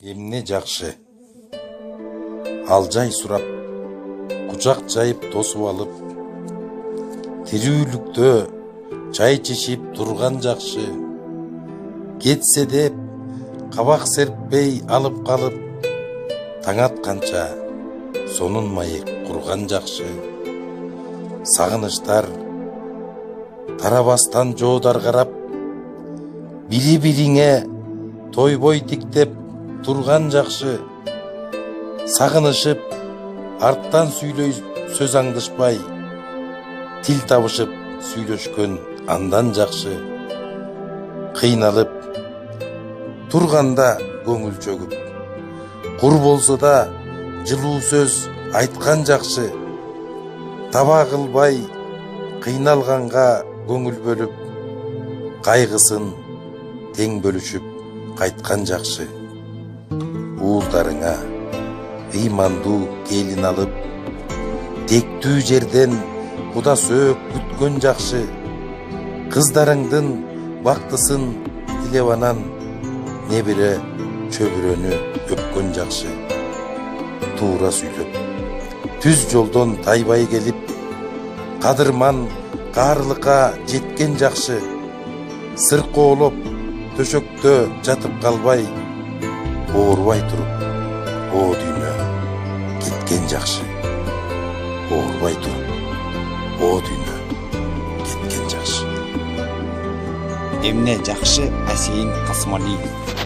Эмне жакшы. Ал жай сурап, кучак жайып тосуп алып, тирүүлүктө чай чечип турган жакшы. Кетсе деп кабак серппей алып калып, таң атканча сонун маек курган жакшы. Сагыныштар тарабастан жоодар карап, бири-бириңе тойбой тиктеп турган жакшы. Сагынышып арттан сүйлөй сөз аңдышпай, тил табышып сүйлөшкөн андан жакшы. Кыйналып турганда көңүл чөгүп, кур болсо да жылуу сөз айткан жакшы. Таба кылбай кыйналганга көңүл бөлүп, кайгысын тең бөлүшүп кайткан жакшы. Уулдарыңа ыймандуу келин алып, тектүү жерден куда сөөк күткөн жакшы. Кыздарыңдын бактысын тилеп анан, небере чөбүрөнү өпкөн жакшы. Туура сүйлөп, түз жолдон тайбай келип, кадырман каарлыкка жеткен жакшы. Сыркоолоп төшөктө жатып калбай, оорубай туруп, о дүйнө кеткен жакшы. Оорубай туруп, о дүйнө кеткен жакшы. Эмне жакшы. Асейин Касымалиев.